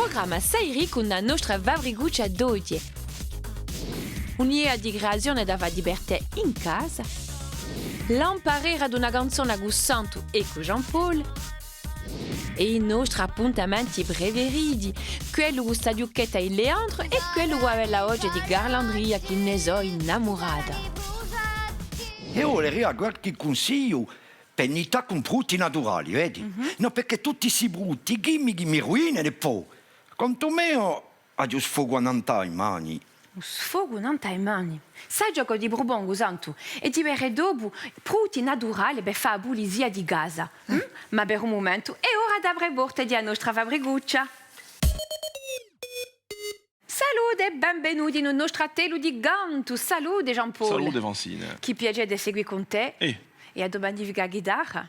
programma Sairi con la nostra Vavriguccia d'oggi. Un'idea di creazione dava libertà in casa, l'imparare ad una canzone con Santo e con Jean-Paul, e i nostri appuntamenti preferiti, quello con Stadio Chetta e Leandro e quello con la oggi di Garlandria che ne so innamorata. E ora a qualche consiglio per iniziare con frutti naturali, vedi? No, perché tutti questi brutti chimici mi rovinano poi. Quanto meno a giusto sfogo in mani. Un sfogo non hai mani. Sai gioco di Bourbon, Santo, e ti verrai dopo frutti naturali per fare pulizia di casa. Ma per un momento è ora di aprire porte di nostra Vavriguccia. Salute e benvenuti nel nostro telo di Gantu. Salute Jean-Paul. Salute Vancine. Chi piace di seguire con te. E a domani vi la chitarra.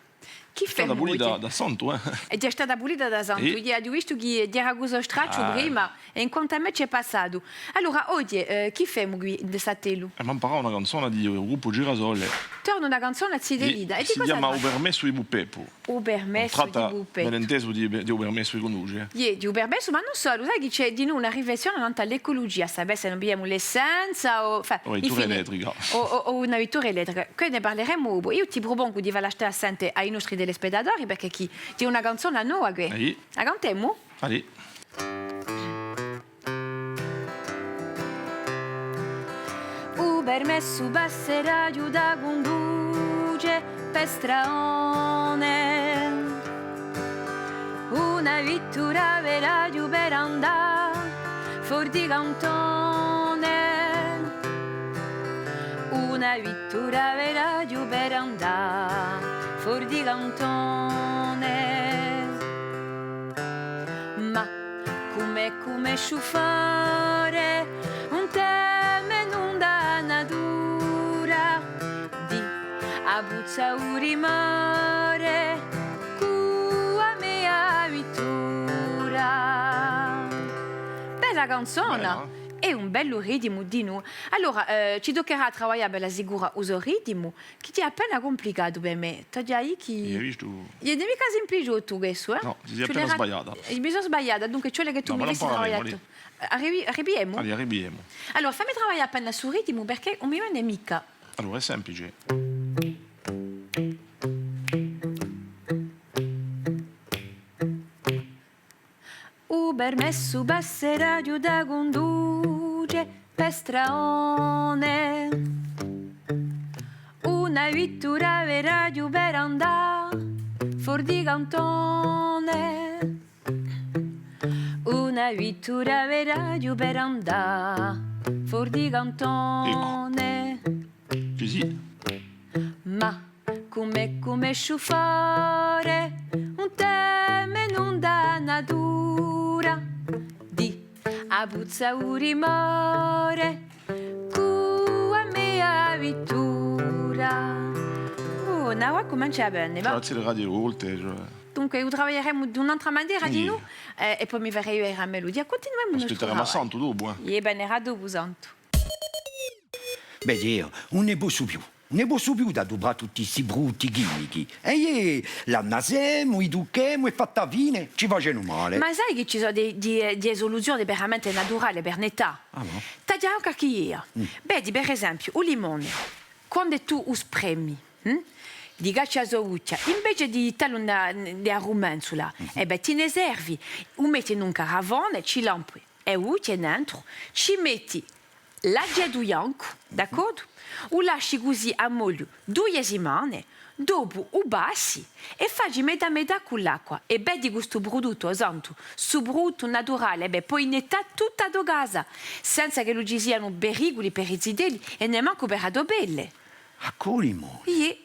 Chi fa da pulita da Santo, E ti è stata pulita da Santo. Io ho visto che ti era gusto straccio prima e in quanto a me c'è passato. Allora, oggi, chi fa qui di Satelo? Mi ha imparato una canzone di gruppo Girasole. Torna una canzone a Zidelida. Si chiama Ubermesso i Buppepo. Ubermesso di Buppepo. Malinteso di Ubermesso i conosci. Di Ubermesso, ma non solo, sai che c'è di noi una riflessione all'ecologia, sapere se non abbiamo l'essenza o... O vettura elettrica. O una vettura elettrica. Qui ne parleremo dopo. Io ti propongo di lasciare assente ai nostri telespettatori perché chi c'è una canzone nuova qui. La cantiamo? Allì. Ubermesso bassera da conduce per straone. Una vettura vera per andare fuori di cantone. Una vettura vera per andare fuori di cantone. Ma come sciufare un teme non da natura di Abuzza urimare cua mia vittura. Bella canzone! E un bello ritmo di noi. Allora, ci toccherà lavorare per la sicura uso ritmo, che ti è appena complicato per me. Tu già che... Hai visto? Io non mica semplice tu questo, eh? No, ti sei appena sbagliata. Mi sono sbagliata, dunque ciò che tu mi dici lavorare. Arriviamo? Arriviamo. Allora, fammi lavorare appena sul ritmo perché non mi viene mica. Allora, è semplice. Ubermesso bassera da conduce per straone. Una vettura vera per andare fuori di cantone. Una vettura vera per andare fuori di cantone. Così. Ma come sciufare un teme non da natura di Abuzza urimore cua mia vittura. Oh, ora comincia bene, va? Grazie alle radio volte. Dunque, lavoreremo di un'altra maniera di noi e poi mi verrei a melodia. Continuiamo il nostro Aspetteremo a Santo dopo, bene, era dopo Santo. Beh, io non ne posso più. Ne posso più da dubare tutti questi brutti chimici. E l'annasemo, i duchemo e fatta fine, ci facciano male. Ma sai che ci sono delle soluzioni veramente naturali per l'età? Ah, no? Tagliamo qualche idea. Vedi, per esempio, un limone, quando tu lo spremi, di ghiaccia soluccia, invece di tagliare di rumenzola, ti ne servi, lo metti in un caravone, ci lampi e uti dentro, ci metti l'aglio bianco, d'accordo? Lo lasci così a mollo 2 settimane, dopo lo bassi e fai metà con l'acqua. E di questo prodotto, esatto, su prodotto naturale, poi in età tutta a casa, senza che non ci siano pericoli per i zidelli e nemmeno per la dobelle. A colimo? Sì.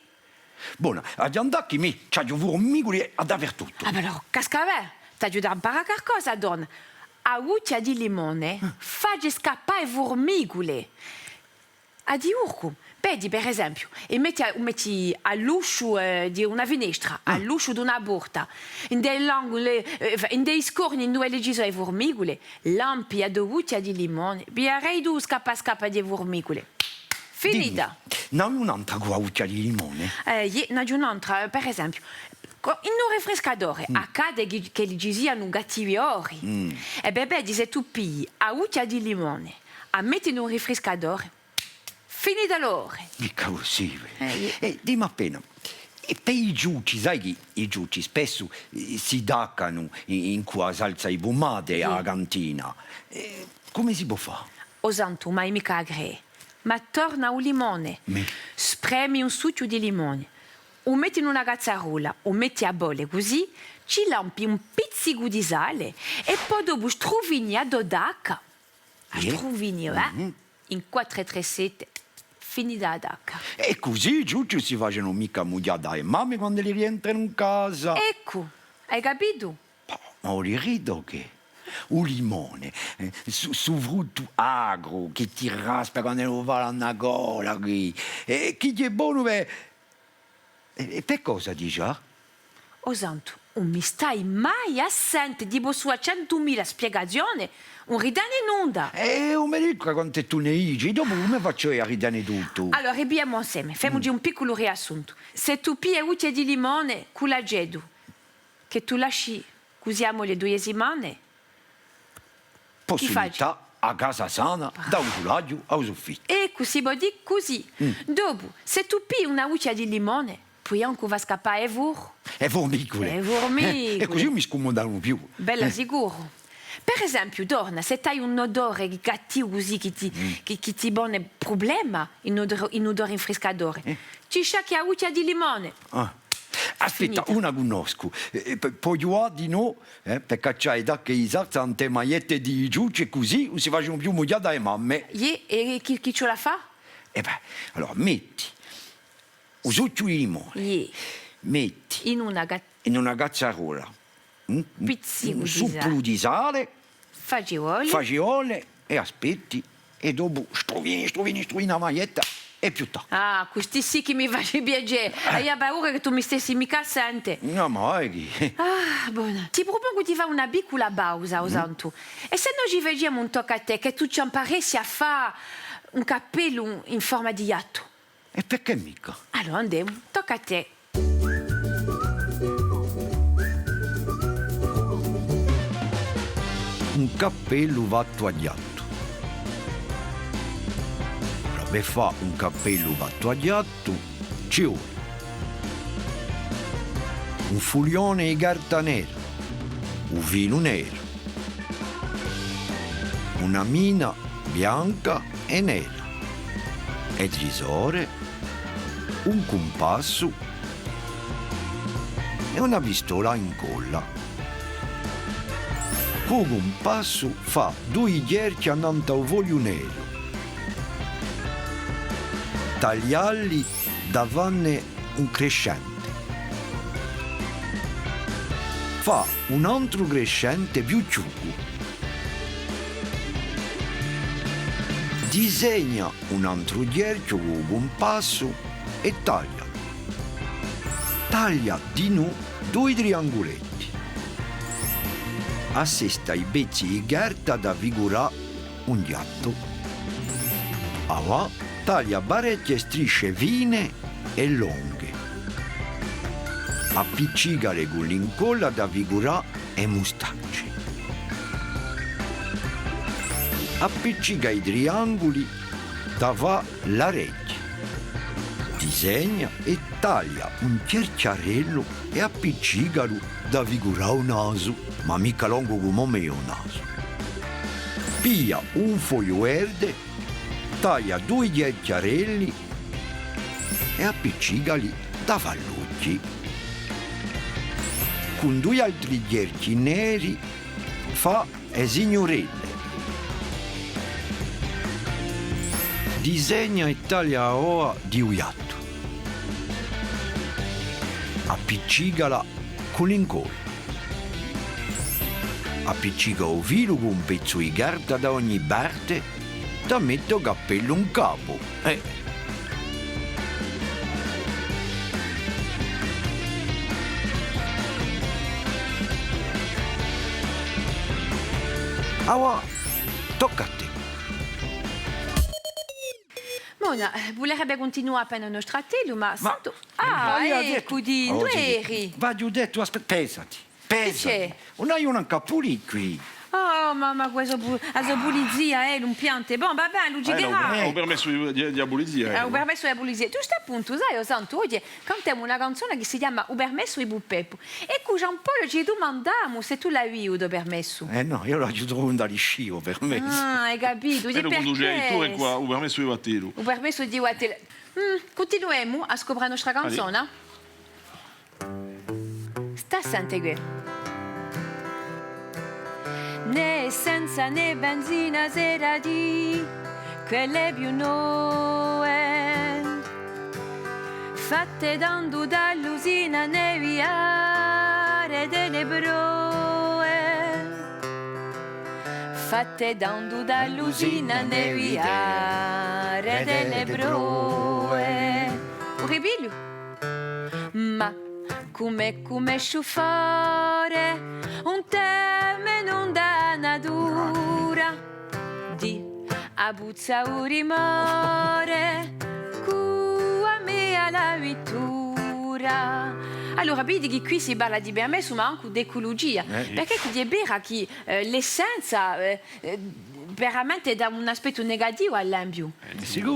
Buona, a Giandacchi mi c'ha giù formigoli a dappertutto. Ah, ma allora, cascavè, ti aiuta a imparare qualcosa, donna. A uccia di limone, fai scappare formigole. A di urco. Vedi, per esempio, e metti all'uscio di una finestra, all'uscio di una porta, in dei scorni dove ci sono le formigole, lampi a dovuta di limone, biarei tu scappa di formigole. Finita. Non un'altra guauccia di limone? Non un'altra, per esempio, In un refrescatore accade che gli siano cattivi ori. E beh, se tu pigli a uccia di limone, a metti in un refrescatore, finita l'ore. Mica così. Dimmi appena, e per i giuci, sai che i giuci spesso si daccano in qua salsa di pomate a cantina. Come si può fare? O santo, mai mica agre. Ma torna un limone, spremi un succo di limone, o metti in una cazzarola, o metti a bolle così, ci lampi un pizzico di sale e poi dopo struvini a dodacca. A struvini, in 4-3-7, finita ad H. E così i giuci si facciano mica mugliare dai mamme quando li rientrano in casa. Ecco, hai capito? Ma ho rido che un limone su frutto agro che ti raspa quando lo va alla gola qui. E chi è buono e per cosa dici? O santo, non mi stai mai assente di sua 100.000 spiegazioni, un ridane in onda. Non mi dico quante tu ne dici, dopo come faccio io a ridare tutto? Allora, ribiamo insieme, facciamo un piccolo riassunto. Se tu pigli uccia di limone con la gedu, che tu lasci, usiamo le 2 settimane, Possibilità a casa sana, da un culaggio a un soffitto. Ecco, si può dire così. Dopo, se tu pigli una uccia di limone, poi anche va a scappare vur. E formicole. E formicole. E così mi scomodano più. Bella sicuro. Per esempio, Dorna, se hai un odore cattivo così che ti pone problema in odore in friscatore, ci sciacchi a uccia di limone. Aspetta, Finita. una conosco. Poi io di no, per cacciare da che i tante magliette di giuci e così non si facciano più mugliare dalle mamme. E chi ce la fa? E beh, allora metti un succo di limone, metti In una cazzarola un pizzico di supplo di sale, fagioli e aspetti e dopo strovini la maglietta e più tardi. Ah, questi sì che mi face piacere. E io ho paura che tu mi stessi mica assente. No, ma è che... Ah, buona. Ti propongo di fare una piccola pausa, Osanto. E se noi ci vediamo un tocco a te, che tu ci imparassi a fare un cappello in forma di gatto? E perché mica? Allora andiamo, tocca a te. Un cappello va togliato. Per fare un cappello va togliato ci vuole un fuglione di carta nera, un vino nero, una mina bianca e nera, e trisore, un compasso e una pistola in colla. Con un passo fa 2 gherci andando al voglio nero. Tagliarli davanti un crescente. Fa un altro crescente più ciucco. Disegna un altro ghercio con un passo e taglia. Taglia di nuovo 2 triangoletti. Assesta i pezzi di carta da figurare un gatto. Avanti. Taglia parecchie strisce fine e lunghe. Appiccicale con l'incolla da figurare e mustacce. Appiccica i triangoli da fa la reggia. Disegna e taglia un cerciarello e appiccicalo da figurare un naso, ma mica lungo come me un naso. Pia un foglio verde, taglia 2 ghiacciarelli e appiccicali da fallucci. Con 2 altri ghiacci neri fa le signorelle. Disegna e taglia la oa di un gatto. Appiccicala con l'incolla. Appiccica un filo con un pezzo di carta da ogni parte da metto cappello in capo. Ora tocca a te. Mona, volerebbe continuare per il nostro fratello, ma santo... Ah, io ho ecco, di dove eri? Va, ti ho detto, aspetta, pesati. c'è? Non hai un capulì qui. Oh, mamma, questa pulizia, non piante. Bon, va bene, Luigi, che va? Ho permesso di abolizia. Ho permesso di pulizia. Tu stai appunto, sai, santo, oggi cantiamo una canzone che si chiama Ho permesso di Buppeppo. E qui Giampaolo ci domandiamo se tu l'hai visto, permesso. No, io l'aiuto da liscio, permesso. Ah, hai capito? E lo conducevi tu e qua, ho permesso di battere. Ho permesso di guardare. Continuiamo a scoprire la nostra canzone. Sta sente qui. Né essenza né benzina sera di quelle più nuove fatte dando dall'usina neviare delle broe fatte dando dall'usina neviare delle broe orribile ma come sciufare un teme non da natura di abuzza un rimore cua mia la vittura. Allora, vedi che qui si parla di permesso ma anche di ecologia, perché è vero che l'essenza veramente dà un aspetto negativo all'ambito,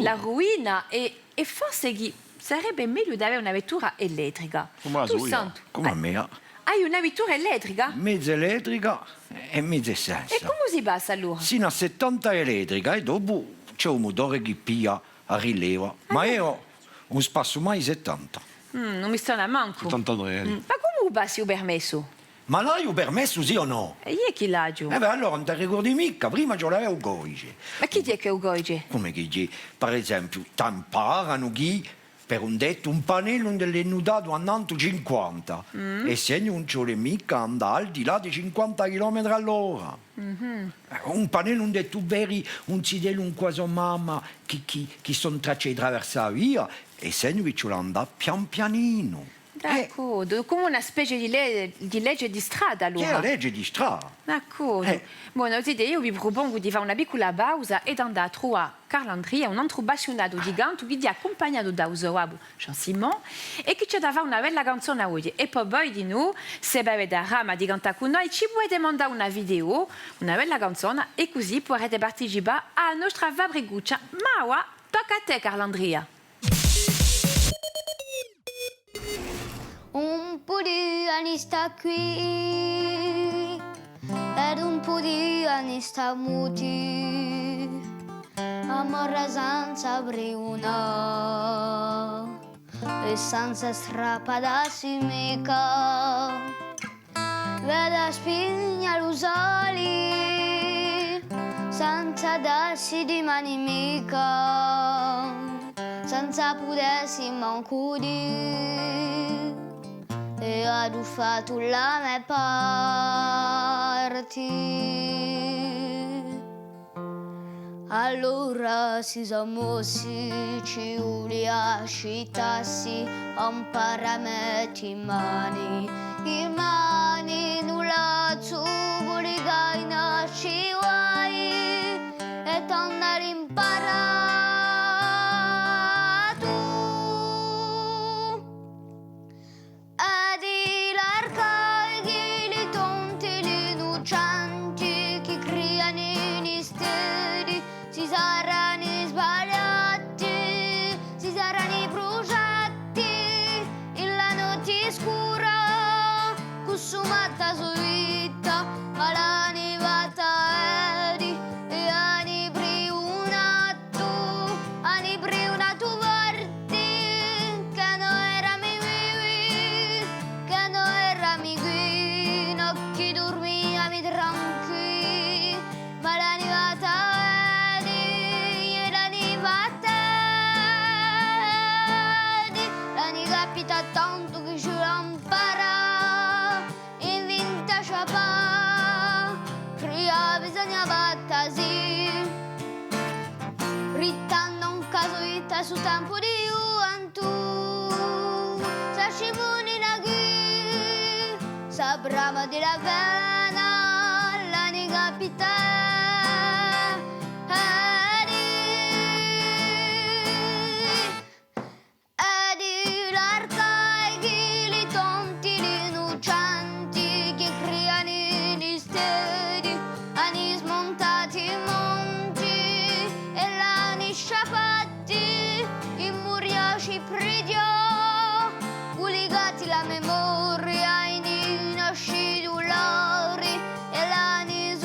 la rovina e forse che sarebbe meglio di avere una vettura elettrica. Come Tu la santo? Come a me. Hai una vettura elettrica? Mezza elettrica e mezza essenza. E come si passa allora? Sino a 70 elettrica e dopo c'è un motore che piglia a rileva. Ma io non spasso mai 70. Non mi sta a manco. 73. Ma come passi il permesso? Ma l'hai un permesso sì o no? E io chi l'ha giù? Beh, allora non ti ricordi mica, prima ce l'avevo goice. Ma chi è che è Ugoige? Come che dici? Per esempio, t'imparano chi per un detto un pannello delle nudato andando 50 e se non ci vuole mica andare al di là di 50 km all'ora. Un pannello detto veri, un cidello, un quasi mamma che sono tracce di traversare la via e se non ci vuole andare pian pianino. D'accordo, come una specie di legge di strada Che è allora. la legge di strada. D'accordo. Buona idea, io vi propongo di fare una piccola pausa e di andare a trovare Carlandria, un altro appassionato di canto che ti ha accompagnato da Usoabo, Jean-Simon, e che ci dà una bella canzone oggi. E poi di noi, se avete la rama di cantare con noi, ci potete mandare una video, una bella canzone, e così potrete partecipare alla nostra fabricuccia. Ma ora, tocca a te Carlandria. Un po' di anni sta qui ed un po' di anni sta muti, amore senza briuna e senza strappadarsi mica, veda spigna l'usali senza darsi di mani mica, senza potersi manco di e ad fatto la mia parte. Allora si samossi, ci uliascitassi, un parametti in mani nulla zubuli gaina ci vuoi e tornare imparare. Consumata su vita, ma l'anivata eri e ani briunato vorti, che non era mi vivi, che non era mi qui, occhi dormia mi tranqui, ma l'anivata eri e l'anivata eri, l'ani capita tanto che ci lampara. Ritando un caso vita su tempo di gioventù, sa scivolina qui, sa brava di la vena, l'ani capita. Batti la memoria in nasci dolori e l'ani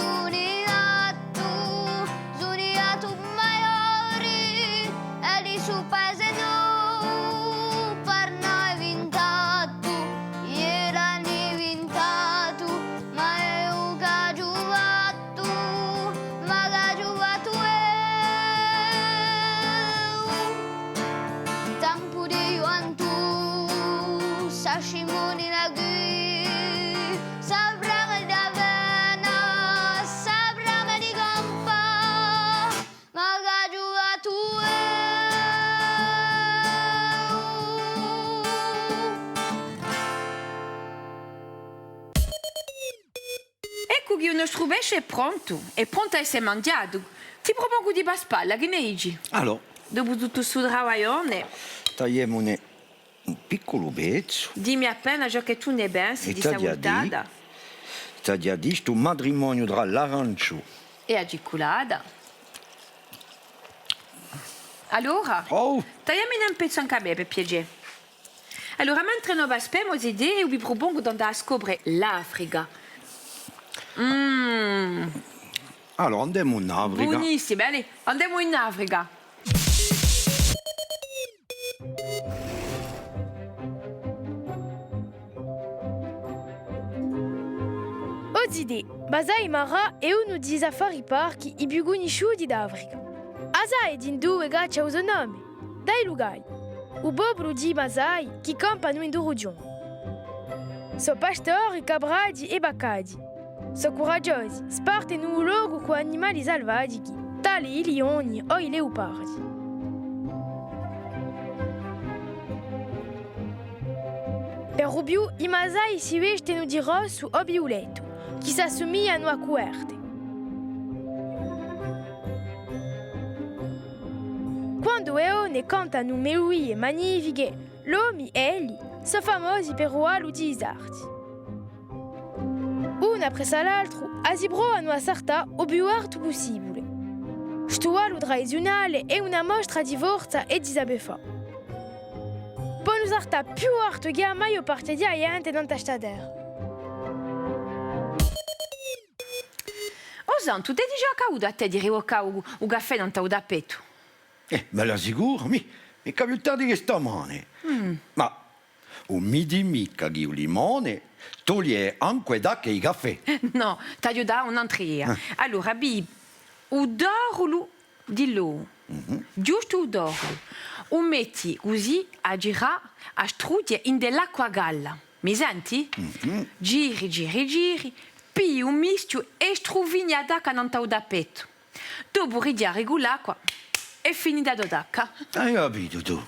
suniatu maiori e di su paese no per noi vintato erani vintato ma è un gagiuvato ma gagiuvato tempo di juventu Sashimoni lagi sabrang davana sabrang di gampa magajua tue Ecco che uno strubesce è pronto a essere mangiato. Ti propongo di paspalla, che ne dici? Allora, Dopo tutto sto travaglione, tagliamone un piccolo pezzo. dimmi appena ciò che tu ne pensi E di taglia salutata Taglia di sto matrimonio tra l'arancio. e la ciculata. Allora, Oh, tagliamone un pezzo anche a me per piacere. Allora, mentre noi aspettiamo le idee, io vi propongo di andare a scoprire l'Africa. allora andiamo in Africa. Buonissimo, allez, andiamo in Africa. Odide, Bazai Mara e uno di safari parchi i buguni sciudi d'Africa. Asa ed in due gaccia uso nome. Dai lugai. U bobru di Masai che campano in Durugion. So pastori, cabradi e baccadi. So coraggiosi, spartano un luogo con animali selvatici, tali i lioni o i leopardi. Per Rubiu, i Masai si vestono di rosso o violetto, che si assomigliano a cuerte. Quando leone cantano melodie magnifiche, l'uomo e egli sono famosi per ruolo di arti. Uno appresso l'altro, asibroano a sarta o più alto possibile. Sto ruolo tradizionale è una mostra di forza e di sabefa. Poi sarta più alto che la maggior parte di gente non sta terra. Santo, ti dice caudo a te di rivoccare un caffè non t'ho da petto. Me l'assicuro, mi capita di che sta male. Ma mi dimmi che il limone toglie anche da che i caffè. No, ti aiuta un'altra. Allora, bi, udorlo di lo. Giusto udorlo. Un metti così a girare, a strudere in dell'acqua galla. Mi senti? Giri, giri, giri. Pii un mischio e struvini ad acqua non t'ho da petto. Dopo ridiare l'acqua e finita d'acqua. Hai capito tu?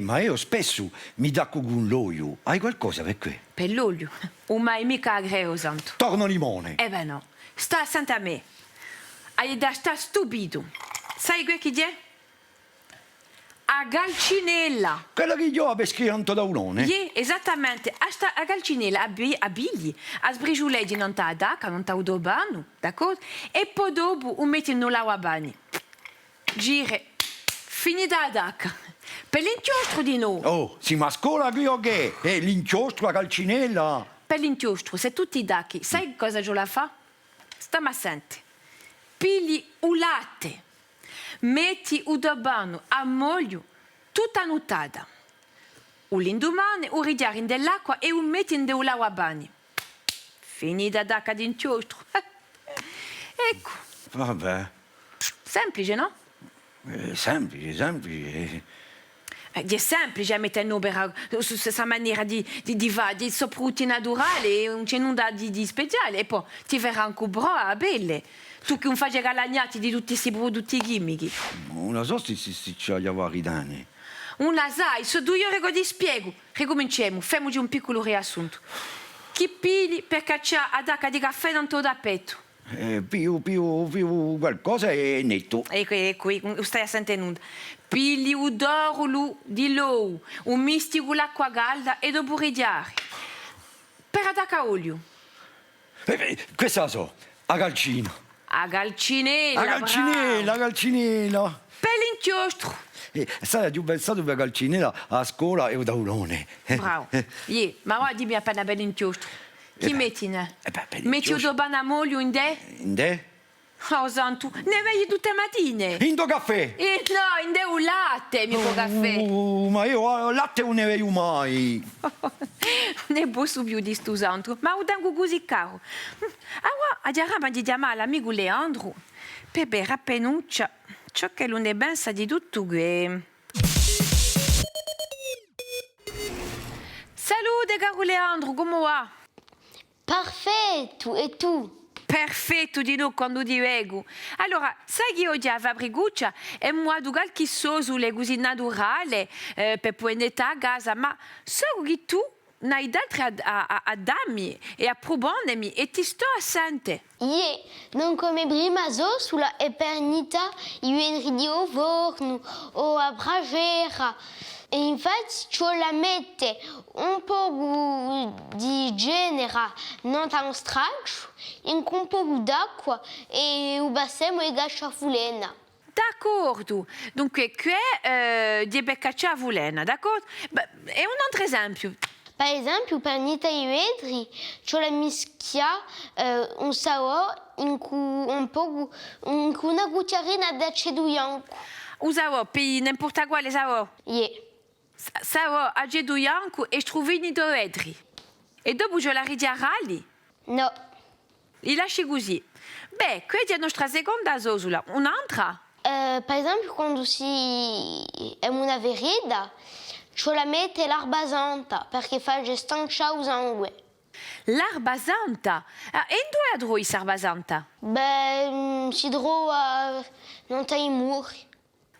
Ma io spesso mi dà con un loio. Hai qualcosa per qui? Per l'olio? Un mai mica agreo, santo. Torno limone. Eh ben no, sta santa a me. Hai da sta stupido. Sai che è? A galcinella. Quella che io ho peschiato da un'one. Esattamente. A galcinella, a bigli, a sbrigiulei di non t'ha d'acqua, non t'ha udobano, d'accordo? E poi dopo un metti in l'acqua a bagno. Gire, finita d'acqua. Per l'inchiostro di noi. Oh, si mascola qui o che? L'inchiostro a calcinella. Per l'inchiostro, se tutti i dacchi, sai cosa io la fa? Stamma assente. Pigli un latte, metti udobano a moglio, tutta nuttata. L'indomani, ridiare in dell'acqua e un metti in dell'acqua a bagno. Finita d'acqua di inchiostro. Ecco. Vabbè. Semplice, no? Semplice. È semplice mettere in opera questa maniera di soprutti naturali, non c'è nulla di speciale. E poi ti verrà anche brava, belle. Tu che non fai guadagnati di tutti questi prodotti chimici. Non so se c'è gli avari danni. Una sai, su 2 ore che ti spiego. Ricominciamo, facciamoci un piccolo riassunto. Chi pili per cacciare ad acqua di caffè non te da petto? Più qualcosa è netto. Ecco, stai sentendo. Pili udorlo di l'uovo, un misti con l'acqua calda e dopo ridiare. Per attaccare olio. Questa so, a calcino. A Galcinella. La calcinella, la calcinella. Per l'inchiostro. Sai, ho pensato per la calcinella a scuola e da Ulone. Bravo. Ma ora dimmi appena per l'inchiostro. Chi metti in? per Metti l'inchiostro. un banamolio in te? Inde? Oh, santo, ne vedi tutte le mattine. In do caffè. No, in te un latte, mio caffè. Ma io latte non ne vedo mai. Ne posso più di sto santo, ma ho tanto così caro. Allora, andiamo di chiamare l'amico Leandro per bere a penuccia ciò che non ne pensa di tutto che... Salute, caro Leandro, come va? Perfetto, e tu? Perfetto di no quando ti vengo. Allora, sai che oggi a Fabriguccia è un modo qualche so sulle cose naturali per prendere a casa, ma so che tu ne hai d'altre a darmi e a propormi e ti sto assente. Non come prima so sulla epernita i venerdì di forno o a bragera. E infatti ci la mette un po' di genere non tan straccio, in un po' d'acqua e ubassemo e ghiacciafulena. D'accordo. Dunque, qui è di beccaccia a Vulena, d'accordo? E un altro esempio. Per esempio, per nita i vetri, ci la mischia un sapore in cui un po' in cui una cucciarina d'aceto bianco. Usavo per n'importe quale sapore. Sapore aceto bianco e strovini di vetri. E dopo ce la ridiarali. No. Li lasci così. Beh, questa è la nostra seconda sosola. Un'altra? Per esempio, quando si è una vereda, ci la mette l'erba santa perché fa stanca il sangue. L'erba santa? E dove trovi l'erba santa? Si trova non i muri.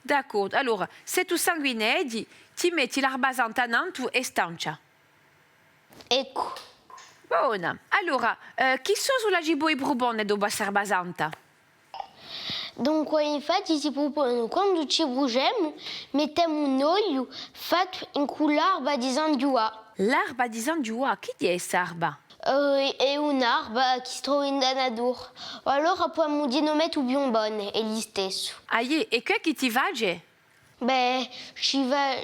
D'accordo. Allora, se tu sanguinedi, ti metti l'erba santa nantu e stancia. Ecco. Buona. Allora, chi sosola ci puoi proporre dopo l'erba santa? Dunque, infatti, si propone quando ci bruciamo, mettiamo un olio fatto in l'erba di Zangiua. L'erba di Zangiua? Chi è questa erba? È un'erba che si trova in natura. Allora possiamo mettere più buone, è gli stesso. E che ti vage? Ci va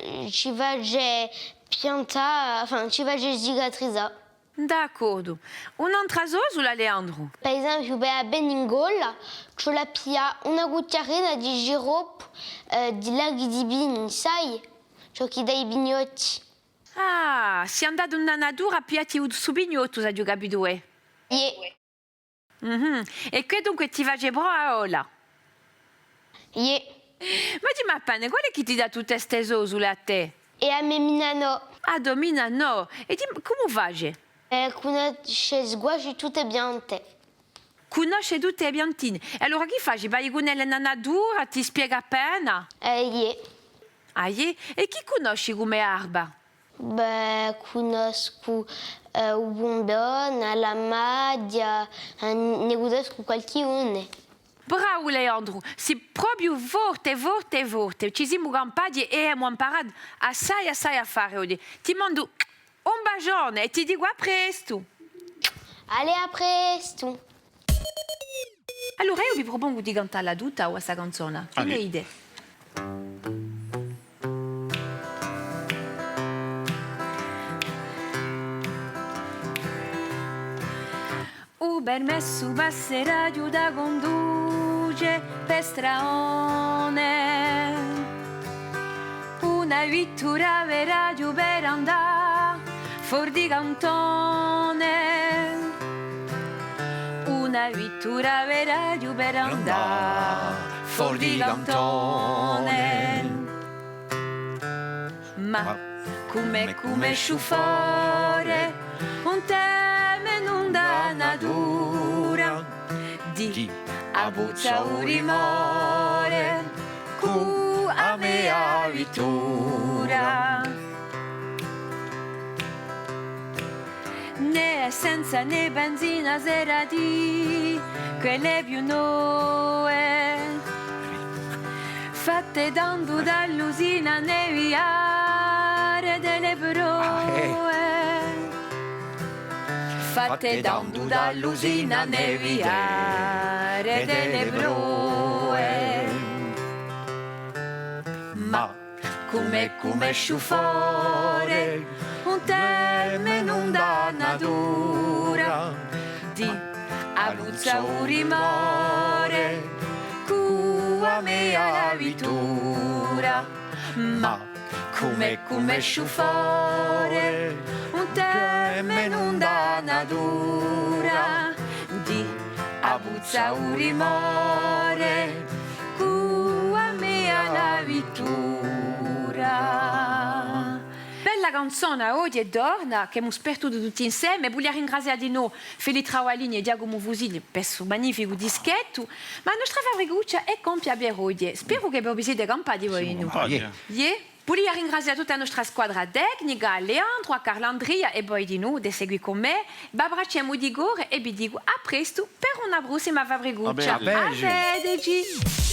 piantare, enfin, ci va cicatrizzare. D'accordo. Un'altra sosola, Leandro? Per esempio, a Beningola, ci la pia una cucciarina di sciroppo di laghi di bini, sai? Ciò che dai bignotti. Ah, si è andato nella natura a piatti su bignotto, se ho capito. E che dunque ti vage broaola? Ma dimmi appena, qual è che ti dà tutte queste sosole a te? E a me no. A Domina no. E dimmi, come vage? Conosce sguaggi tutte biante. Conosce tutte le piantine. E allora che fai? Vai con nella natura, ti spiega appena? E chi conosci come erba? Conosco il bombone, la maglia, ne conosco qualcuno. Bravo Leandro, sei proprio forte. Ci siamo campati e abbiamo imparato assai a fare oggi. Ti mando un bacione e ti dico a presto. Allez, a presto. Allora io vi propongo di cantare la tutta questa canzone. Che ne idee? Permesso passeraggio da conduce per straone, una vittura veraggio per andare fuori di cantone, una vittura veraggio per andare fuori di cantone, ma come sciufare un teme non da natura di abuzza un rimore cu a mea vittura né essenza né benzina sera di quelle più noe fatte tanto dall'usina neviare delle proe fatte dall'usina neviare delle broe. Ma come sciufore un terme non dannadura di Abruzza urimore cua mea la vitura. Ma come sciufore un terme non dannadura di Abruzza urimore cua mea la vitura. Bella canzone oggi e torna che mi spero tutti insieme. Voglio ringraziare di noi Felice Traualini e Giacomo Fusini per questo magnifico dischetto. Ma la nostra fabbricuccia è compia per oggi. Spero che vi siete campati di voi. Voglio ringraziare tutta la nostra squadra tecnica, a Leandro, a Carlandria e poi di noi, di seguire con me. Babracciamo di gore e vi dico a presto per una prossima fabbricuccia. A bene. A vederci.